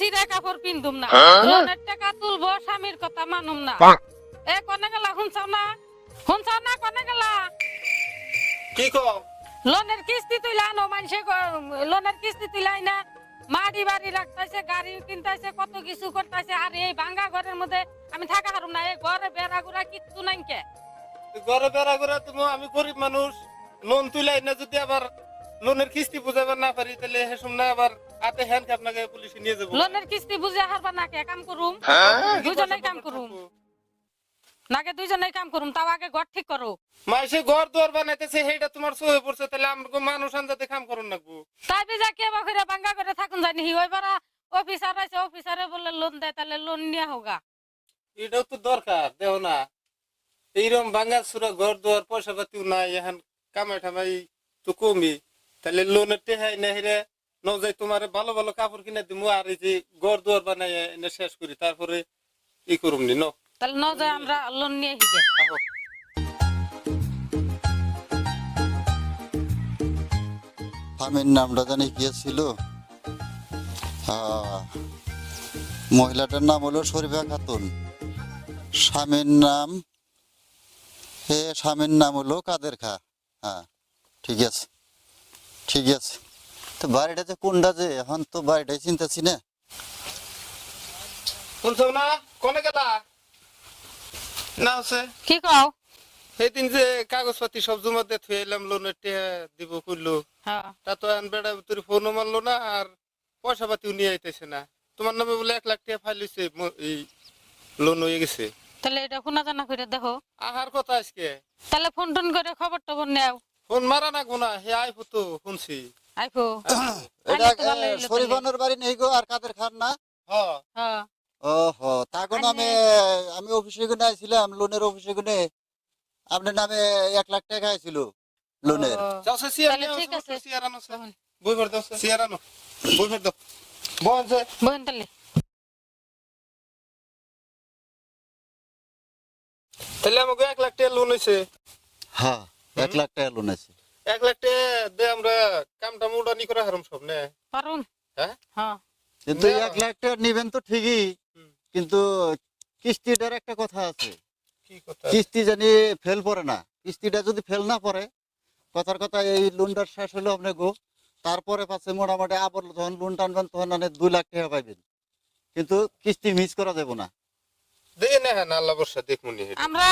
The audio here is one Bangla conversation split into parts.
সিরা কাপড় পিন্দুম না, লোনের টাকা তুলবো, স্বামীর কথা মানুম না। এ কোনে গেলা শুনছাও না? শুনছাও না কোনে গেলা? কি কও? লোনের কিস্তি তুইলা আনো, মানুষে লোনের কিস্তি তুইলাই না, মাটি বাড়ি রাখতেছে, গাড়ি কিনতেছে, কত কিছু করতেছে। আর এই ভাঙ্গা ঘরের মধ্যে আমি থাকা হারুম না। এই ঘরে বেড়া গুড়া কিচ্ছু নাই কে। ঘরে বেড়া করে তুমি, আমি গরিব মানুষ, লোন তুলাই না যদি আবার লোনের কিস্তি বুঝাবার না পারি, তাহলে হেসুম না আবার হাতে হ্যান্ড কাপ নাকি পুলিশে নিয়ে যাবো। লোনের কিস্তি বুঝে হারবা না কে? কাম করুম, দুজনেই কাম করুম নাকি? দুজনেই কাম করুম, তাও আগে ঘর ঠিক করো। মাসে ঘর দুয়ার বানাইতেছে, সেইটা তোমার সহে পড়ছে, তাহলে আমাকে মানুষ আনজাতে কাম করুন লাগবো। তাই বিজা কে বা করে ভাঙ্গা করে থাকুন জানি। ওই বারা অফিসার আছে, অফিসারে বলে লোন দেয়, তাহলে লোন নিয়ে হোগা। এটাও তো দরকার, দেও না এইরকম ভাঙ্গা চুরা ঘর দুয়ার পয়সা পাতিও নাই, এখন কামাই ঠামাই তো কমই, তাহলে লোনের টেহাই না হেরে ন যাই তোমার ভালো ভালো কাপড় কিনে দিমু, আর এই যে ঘর দুয়ার বানাই এনে শেষ করি, তারপরে ই করুম নি ন। তাহলে ন যায় আমরা লোন নিয়ে হিগে। আহো। স্বামীর নামটা জানি কি ছিল? মহিলাটার নাম হলো শরীফা খাতুন। স্বামীর নাম হলো কাদের খা। হ্যাঁ, ঠিক আছে ঠিক আছে। তো বাড়িটা যে কোনটা, যে এখন তো বাড়িটাই চিন্তাছি না। শুনছো না? কোনে গেলা? না আছে কি কও? সেদিন যে কাগজপাতি সব জমা দিয়ে থুয়ে এলাম, লোনের টেহা দিব করলো, হ্যাঁ, তা তো এখন বেড়া তোর ফোনও মারলো না, আর পয়সা পাতিও নিয়ে আইতেছে না। তোমার নামে বলে 1 লাখ টাকা ফাইল হয়েছে, এই লোন হয়ে গেছে। তাহলে এটা শোনা জানা করে দেখো। আহার কথা আজকে তাহলে ফোন টোন করে খবর টবর নেও। ফোন মারা না গোনা, হে আইফো তো শুনছি। আইফো এটা শরীফানের বাড়ি নেই গো, আর কাদের খান না? হ্যাঁ হ্যাঁ, ওহো, তখন আমি অফিসে গুনে আইছিলাম, লোনের অফিসে গুনে আপনার নামে 1 লাখ টাকা আইছিল লোনের। যাও সে সিয়ার তাহলে নিয়ে ঠিক আছে। সিয়ার আনো, বই ভর দাও, সিয়ার আনো, বই ভর দাও। বল যে বোন তাহলে তাহলে আমাকে 1 লাখ টাকা লোন হয়েছে। হ্যাঁ, 1 লাখ টাকা লোন আছে। 1 লাখ টাকা দে আমরা কামটা মোটানি করে হারাম সব নে। পারুন। হ্যাঁ হ্যাঁ, কিন্তু 1 লাখ টাকা নিবেন তো ঠিকই, কিন্তু কিস্তিটার একটা কথা আছে। কি কথা? কিস্তি জানি ফেল পড়ে না। কিস্তিটা যদি ফেল না পড়ে, কথার কথা এই লোনটা শেষ হলো আপনি গো, তারপরে পাচ্ছে মোটামুটি আবার যখন লোন টানবেন তখন 2 লাখ টাকা পাইবেন, কিন্তু কিস্তি মিস করা যাবে না। দে না, হ্যাঁ আল্লাহ বর্ষা দেখমুনি। আমরা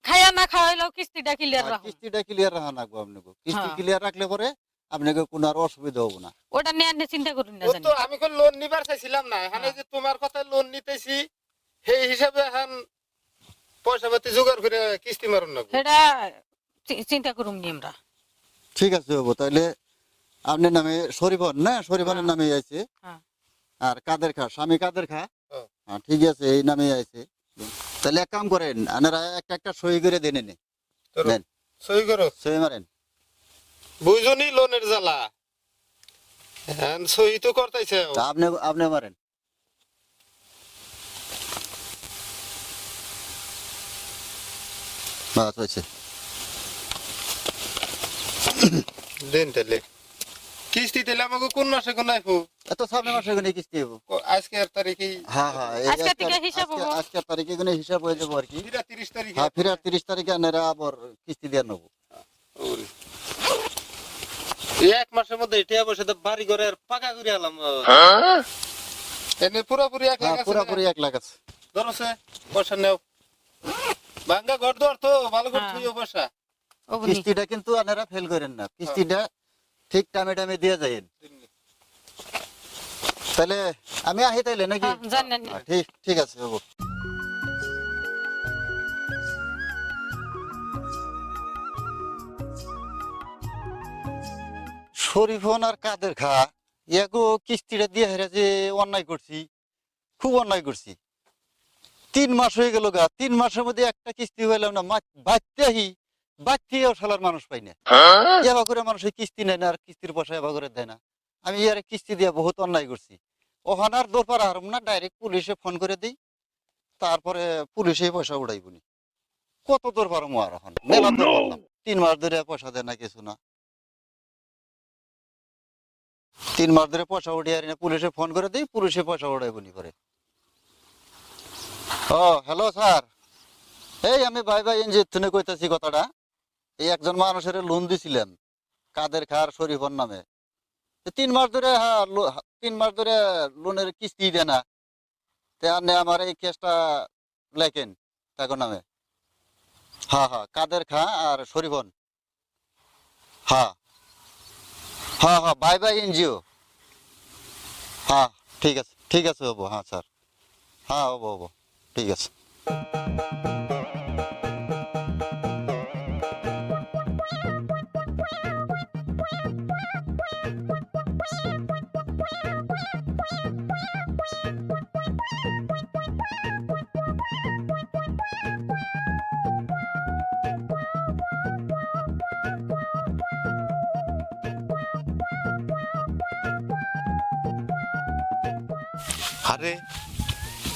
খাইয়া না খাওয়াইলেও কিস্তিটা ক্লিয়ার রাখো। কিস্তিটা ক্লিয়ার রাখা লাগবে আপনাকে। কিস্তি হ্যাঁ। ক্লিয়ার রাখলে পরে আপনাকে কোনো আর অসুবিধা হবে না। ওটা নিয়ে আপনি চিন্তা করুন না ও জানি। তো আমি কোন লোন নিবার চাইছিলাম না, এখানে যে তোমার কথা লোন নিতেছি, সেই হিসাবে এখন পয়সা পাতি জোগাড় করে কিস্তি মারুন না। সেটা চিন্তা করুন নি আমরা। ঠিক আছে বাবু, তাহলে আপনার নামে শরীফন না, শরীফনের নামে আছে। হ্যাঁ। আর কাদের খা, স্বামী কাদের খা। হ্যাঁ। হ্যাঁ, ঠিক আছে, এই নামে আছে। তাহলে এক কাম করেন, আপনারা একটা একটা সই করে দেন, এনে দেন, সই করো, সই মারেন। বুঝুনি লোনের জ্বালা, হ্যাঁ সই তো করতেছে। তা আপনি আপনি মারেন। বাস হয়েছে। দিন তাহলে কিস্তি তাহলে আমাকে কোন মাসে কোন আইফো? এত সামনে মাসে গুনে কিস্তি হবো। আজকে আর তারিখে? হ্যাঁ হ্যাঁ, এই আজকে থেকে হিসাব হবো। আজকের তারিখে গুনে হিসাব হয়ে যাবো আর কি। 30 তারিখে। হ্যাঁ, ফিরে 30 তারিখে আপনারা আবার কিস্তি দিয়ে নেবো। এই 1 মাসের মধ্যে এটা বসে তো বাড়ি ঘরে পাকা করে আলাম। এনে পুরোপুরি 1 লাখ হ্যাঁ, আছে। পুরোপুরি 1 লাখ আছে। ধরো সে পয়সা নেও, ভাঙ্গা ঘর দর তো ভালো করে হ্যাঁ। থুইও পয়সা। ওগুনি কিস্তিটা কিন্তু আপনারা ফেল করেন না, কিস্তিটা ঠিক টাইমে টাইমে দিয়ে যাবেন। তাহলে আমি আহি তাইলে নাকি? হ্যাঁ, জানেন। হ্যাঁ, ঠিক ঠিক আছে বাবু। শরীফন আর কাদের খা এগো কিস্তিটা দিয়ে হেরে যে অন্যায় করছি, খুব অন্যায় করছি। 3 মাস হয়ে গেল গা, 3 মাসের মধ্যে একটা কিস্তি হইলাম না। বাচ্চাও শালার মানুষ পাই না। এবার করে মানুষের কিস্তি নেয় না, আর কিস্তির পয়সা এবার করে দেয় না। আমি ইয়ার কিস্তি দিয়ে বহুত অন্যায় করছি। ওখানে আর দরকার হারম না, ডাইরেক্ট পুলিশে ফোন করে দিই, তারপরে পুলিশে পয়সা উড়াইবনি। কত দরকার আর এখন মেলা দরকার। 3 মাস ধরে পয়সা দেয় না, কিছু না। 3 মাস ধরে পয়সা উঠিয়ে হারি না, পুলিশে ফোন করে দিই, পুলিশে পয়সা উঠাই বনি করে। ও হ্যালো স্যার, এই আমি ভাই এনজিও থেকে কইতাছি কথাটা। এই একজন মানুষের লোন দিছিলাম কাদের খার শরীফর নামে। 3 মাস ধরে, হ্যাঁ 3 মাস ধরে লোনের কিস্তি দেয় না। আপনি আমার এই কেসটা লেখেন তাকে নামে। হ্যাঁ হ্যাঁ, কাদের খা আর শরীফন। হ্যাঁ হ্যাঁ হ্যাঁ, বাই এনজিও। হ্যাঁ ঠিক আছে হবো। হ্যাঁ স্যার, হ্যাঁ হবো, ঠিক আছে। আরে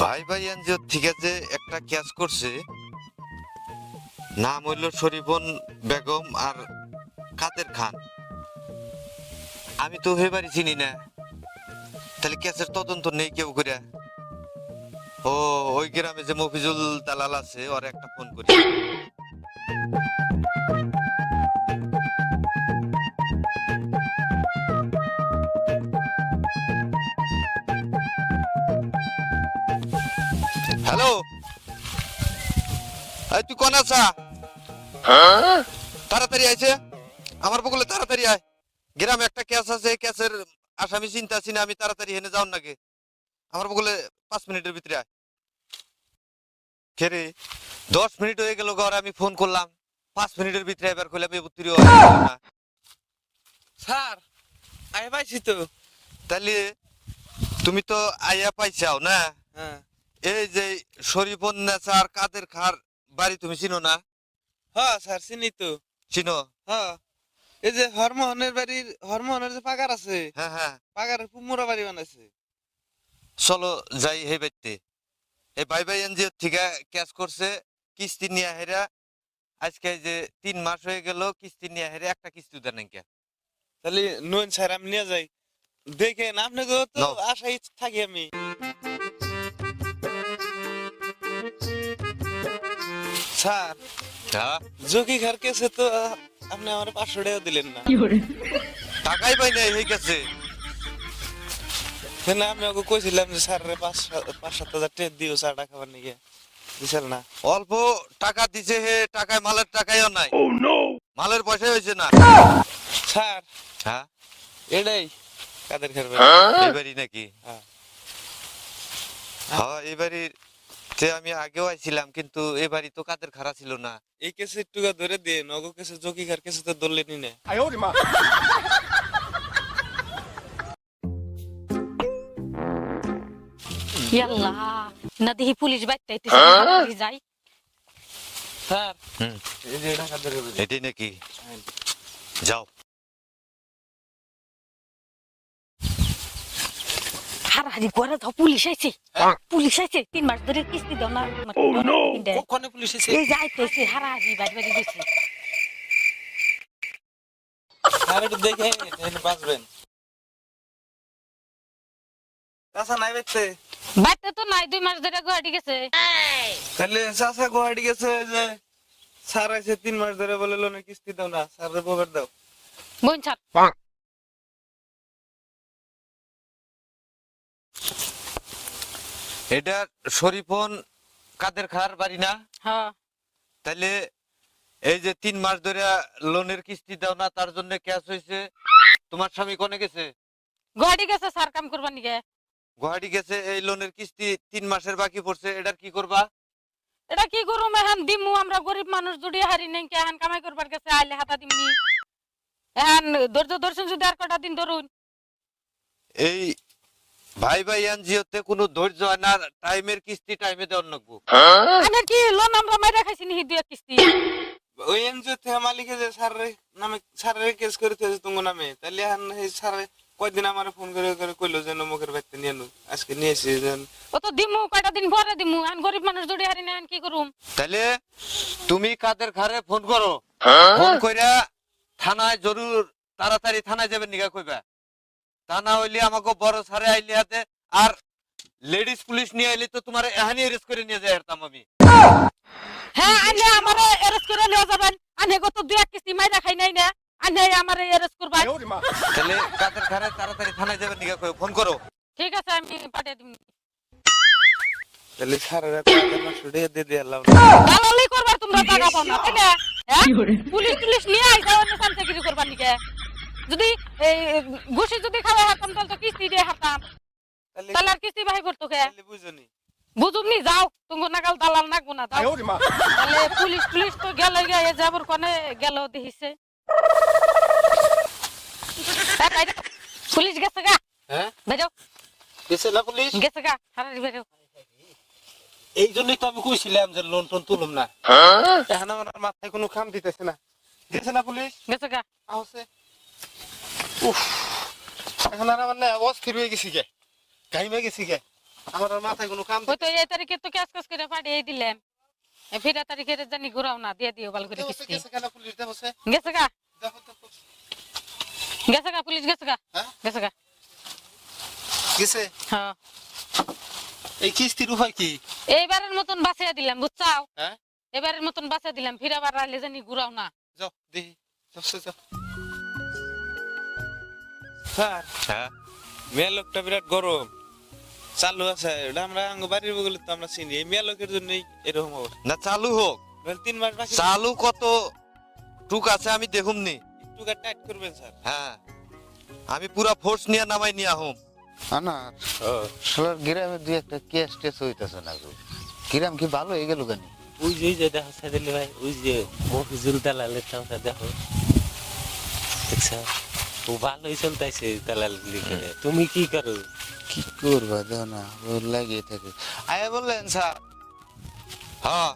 ভাই এনজিও ঠিক আছে, একটা ক্যাশ করছে, নাম হইল শরীফন বেগম আর কাদের খান। আমি তো হয়ে বাড়ি চিনি না, তাহলে ক্যাশের তদন্ত নেই কেউ করে। ও ওই গ্রামে যে মফিজুল দালাল আছে, ওর একটা ফোন করি। হ্যালো, এই তুই কোন আছা? তাড়াতাড়ি আইছে আমার বগলে, তাড়াতাড়ি আয়। গ্রামে একটা ক্যাশ আছে, ক্যাশের আসামি চিন্তা আছি না, আমি তাড়াতাড়ি হেনে যাও নাকি। আমার বগলে 5 মিনিটের ভিতরে আয়। খেরে 10 মিনিট হয়ে গেল ঘরে, আমি ফোন করলাম 5 মিনিটের ভিতরে এবার কইলাম এবুত্তির না। স্যার আই পাইছি তো। তাহলে তুমি তো আইয়া পাইছাও না? হ্যাঁ এই যে শরীফন নেচা আর কাদের খার বাড়ি তুমি চিনো না? হ্যাঁ স্যার চিনি তো। চিনো? হ্যাঁ, এই যে হরমোহনের বাড়ির, হরমোহনের যে পাগার আছে, হ্যাঁ হ্যাঁ, পাগারের পুমুরা বাড়ি বানাইছে। চলো যাই হে বাইতে। এই বাই এনজিও থেকে ক্যাশ করছে, কিস্তি নিয়ে হেরা। আজকে এই যে 3 মাস হয়ে গেল কিস্তি নিয়ে হেরে, একটা কিস্তি দেন নাকি। তাহলে নুন স্যার আমি নিয়ে যাই, দেখেন আপনাকে তো নাও। আশাই থাকি আমি। স্যার হ্যাঁ, জকি ঘর কেসে তো আপনি আমার 500 টাকা দিলেন না। টাকাই পাই নাই হয়ে গেছে। না আমি ওকে কইছিলাম যে স্যার 5-7 হাজার টাকা দিও চা টা খাবার নিয়ে, দিছিল না। অল্প টাকা দিছে হে, টাকায় মালের টাকাইও নাই। মালের পয়সা হয়েছে না। স্যার হ্যাঁ, এটাই কাদের ঘর বাড়ি। এবারই নাকি? হ্যাঁ। হ্যাঁ এবারই। তে আমি আগেও আইছিলাম, কিন্তু এবারই তো কাদের খারা ছিল না। এই কেসে টুকা ধরে দিয়ে নগো কেসে জকি ঘর কেসে তো ধরলেনি না। ইয়াল্লা না দেখি পুলিশ বাইতে আইতেছে, যাই। স্যার হুম, এই যে এটা কাদের ঘর বাড়ি। এটাই নাকি? যাও। হারাহারি করে দাও, পুলিশ আইছে। পুলিশ আইছে, 3 মাস ধরে কিস্তি দাও না। কখনো পুলিশ এসে এই যাইতেছে, হারাহারি বাড়ি বাড়ি গেছে। স্যার একটু দেখে এনে বাঁচবেন। চাচা নাই বেচতে, বাইতে তো নাই, 2 মাস ধরে গুয়াহাটি গেছে। তাহলে চাচা গুয়াহাটি গেছে যে স্যার আছে 3 মাস ধরে বলে লোনের কিস্তি দাও না, স্যারের প্রবেট দাও। বোন ছাড়। এটা শরীফন কাদের খার বাড়ি না? হ্যাঁ তাইলে এই যে 3 মাস ধরে লোনের কিস্তি দাও না, তার জন্য ক্যাশ হয়েছে। তোমার স্বামী কোনে গেছে? গুয়াহাটি গেছে স্যার কাম করবার নিকে। গুয়াহাটি গেছে, এই লোনের কিস্তি 3 মাসের বাকি পড়ছে, এটার কি করবা? এটা কি করুম এখন, দিমু আমরা গরিব মানুষ জুড়ি হারি নাই কে, এখন কামাই করবার গেছে, আইলে হাতা দিমনি। এখন ধৈর্য দর্শন যদি আর কটা দিন ধরুন। এই ভাই এনজিওতে কোনো ধৈর্য হয় না, টাইমের কিস্তি টাইমে দেওয়ার লাগবো। আমি কি লোন আমরা মাইরা খাইছি নি 2 কিস্তি। ওই এনজিও থেকে মালিকে যে স্যারের নামে স্যারের কেস করে দিয়েছে তোমার নামে, তাহলে এখন এই স্যারে কয়দিন আমার ফোন করে করে কইলো যে নমকের বাড়িতে নিয়ে নো, আজকে নিয়েছি। ও তো দিমু কয়টা দিন পরে দিমু, এখন গরিব মানুষ জুড়ি হারি নাই, এখন কি করুম। তাহলে তুমি কাদের খারে ফোন করো, ফোন কইরা থানায় জরুর তাড়াতাড়ি থানায় যাবেন নিগা কইবা। তা না হইলে আমাকে বড় সারে আইলে হাতে আর লেডিস পুলিশ নিয়ে আইলে তো তোমার এহানি অ্যারেস্ট করে নিয়ে যায় এরতাম আমি। হ্যাঁ আনে আমারে এরেস্ট করে নিয়ে যাবেন, আনে কত দুই এক কিস্তি মাইরা খাই নাই না, আনে আমারে এরেস্ট করবেন। তাহলে কাদের খারে তাড়াতাড়ি থানায় যাবেন নিকা কই ফোন করো। ঠিক আছে আমি পাঠিয়ে দিব। তাহলে স্যারের ছুটিয়ে দিয়ে দিলাম। দালালি করবার তোমরা টাকা পাও না তাই না? হ্যাঁ? পুলিশ টুলিশ নিয়ে আইসা অন্য চামচাগিরি করবার নিকে। যদি এই ঘুষি যদি খাওয়া হাতাম তাহলে তো কিস্তি দিয়ে হাতাম, তাহলে তাহলে আর কিস্তি বাহি করতো কে? তাহলে বুঝুনি। বুঝুমনি যাও, তুমি নাগাল দালাল নাগবো না যাও। তাহলে পুলিশ টুলিশ তো গেল গিয়ে যাবর কোনে গেল দেখিছে। পুলিশ গেছে গা, হ্যাঁ বেরো গেছে না পুলিশ? গেছে গা, হারারি বেরো। এই জন্যই তো আমি কইছিলাম যে লোন টোন তুলুম না, এখন আমার আর মাথায় কোনো কাম দিতেছে না। গেছে না পুলিশ? গেছে গা। আছে উফ, এখন আর আমার না অস্থির হয়ে গেছি গে, গাইমে গেছি গে, আমার আর মাথায় কোনো কাম ওই তো এই তারিখে তো ক্যাশ ক্যাশ করে পাঠিয়ে দিলাম, ফিরা তারিখে জানি ঘুরাও না, দিয়ে দিও ভালো করে দেবছে। কিস্তি। গেছে কেন পুলিশ? দেবছে গেছে গা, দেখো তো। গেছে গা পুলিশ গেছে গা, হ্যাঁ গেছে গা। গেছে। হ্যাঁ এই কিস্তির উপায় কি? এইবারের মতন বাঁচিয়ে দিলাম বুঝছাও, হ্যাঁ এবারের মতন বাঁচিয়ে দিলাম, ফিরাবার রাইলে জানি ঘুরাও না। যাও দেখি, যাচ্ছে যাও। স্যার হ্যাঁ মেয়ে লোকটা বিরাট গরম চালু আছে, এটা আমরা আঙ্গ বাড়ির বগলে তো আমরা চিনি, এই মেয়ে লোকের জন্যই এরকম অবস্থা। না চালু হোক, নইলে 3 মাস বাকি, চালু কত টুক আছে আমি দেখুমনি। একটু টাইট করবেন স্যার। হ্যাঁ আমি পুরা ফোর্স নিয়ে নামাই নিয়ে আহুম। আনার শালার গ্রামে দুই একটা কেস টেস হইতেছে না গো, গ্রাম কি ভালো হয়ে গেল কেন? ওই যে দেখো সাইদুল ভাই, ওই যে মফিজুল দালালের টাকা দেখো, দেখছো ও ভালোই চলতেছে দালালি করে, তুমি কি করো? কি করবা দাও না, ওর লাগিয়ে থাকে। আয়া বললেন স্যার, হ্যাঁ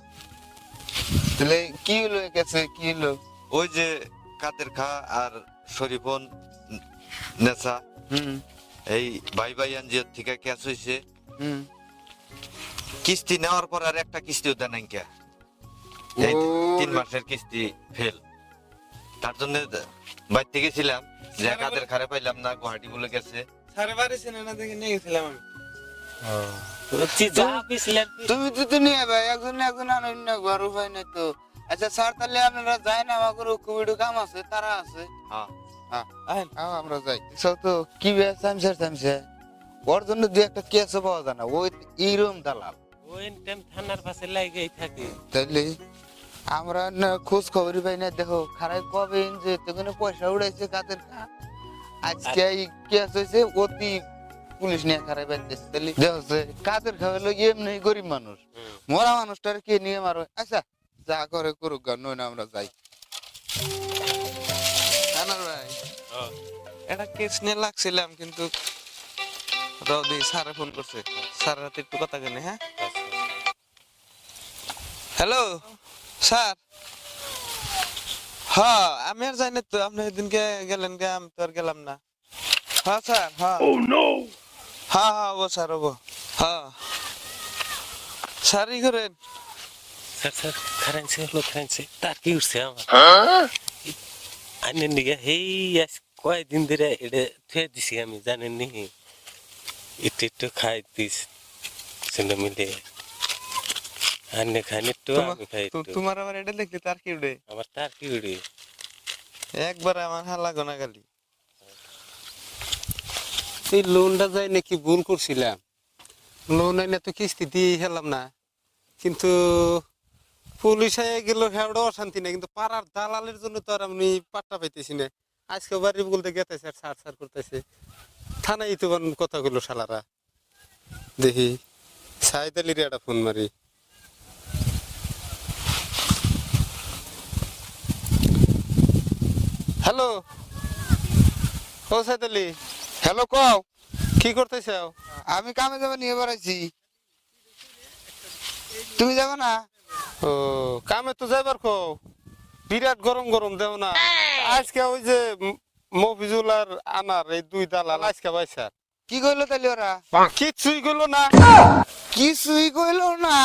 তাহলে কি হলো কেসে, কি হলো? ওই যে কাদের খা আর শরীফন নেশা হুম এই ভাই ভাই এনজিও থেকে ক্যাশ হয়েছে, হুম কিস্তি নেওয়ার পর আর একটা কিস্তিও দেন নাই কে। এই 3 মাসের কিস্তি ফেল, তার জন্য বাইতে গেছিলাম যে কাদের খারে পাইলাম না, গুয়াহাটি বলে গেছে। স্যারের বাড়ি চেনে না দেখে নিয়ে গেছিলাম আমি। যা পিছলেন তুমি তো নিয়ে ভাই একজন একজন আনেন না, ঘর উপায় নাই তো। আচ্ছা স্যার তাহলে আপনারা যাই না, আমার খুবই কাম আছে, তারা আছে। হ্যাঁ আহেন। আমরা যাই সব তো কি চামছে ওর জন্য দুই একটা কেসও পাওয়া যায় না, ওই এইরকম দালাল। ওই টাইম থানার পাশে লাগেই থাকে। তাইলে আমরা না খোঁজ খবরই পাই না, দেখো খারাপ কবে যে তোখানে পয়সা উড়াইছে কাদের খা, আজকে এই কেস হয়েছে অতি পুলিশ নিয়ে খারাপ পাইতেছে। তাহলে দেখছে কাদের খাওয়ালো এমনি গরিব মানুষ, মরা মানুষটার কে নিয়ে মারো। আচ্ছা যা করে করুক গা, নয় না আমরা যাই। আনার ভাই এটা কেস নিয়ে লাগছিলাম, কিন্তু রদি স্যারে ফোন করছে, স্যারের হাতে একটু কথা কেনে। হ্যাঁ হ্যালো স্যার, হ্যাঁ আমি আর যাই না তো, আপনি সেদিনকে গেলেন গে, আমি তো আর গেলাম না। হ্যাঁ স্যার, হ্যাঁ হ্যাঁ হ্যাঁ ও স্যার ওগো, হ্যাঁ স্যার ই করেন। স্যার স্যার খারাইছে হলো, খারাইছে তার কি উঠছে আমার আইনের নিগে, হেই আজ কয়েকদিন ধরে এটা থুয়ে দিছি আমি, জানেন নি একটু একটু খাই দিস মিলে, আনে খান একটু আমি খাই একটু। তোমার আবার এটা দেখলে তার কি উঠে, আমার তার কি উড়ে একবার আমার হালা গোনা গালি। এই লোনটা যাই নাকি ভুল করছিলাম, লোন আইনে তো কিস্তি দিয়ে হেলাম না, কিন্তু পুলিশ গেল হেওড়া অশান্তি না, কিন্তু পাড়ার দালালের জন্য তো আর আমি পাট্টা পাইতেছি না। আজকে বাড়ি বলতে গেতেছে আর সার সার করতেছে, থানায় তো কথা গুলো শালারা। দেখি সাইদ আলীর একটা ফোন মারি। হ্যালো, ও সাইদ আলী, হ্যালো কও, কি করতেছ? আমি কামে যাবে নিয়ে বেড়াইছি, তুমি যাবে না? ও কামে তো যাইবার কো, বিরাট গরম গরম দেও না। আজকে ওই যে মফিজুল আর আনার এই দুই দালাল আজকে পাইছে, কি কইলো তাহলে ওরা? কিচ্ছুই গেল না। কিছুই কইলো না।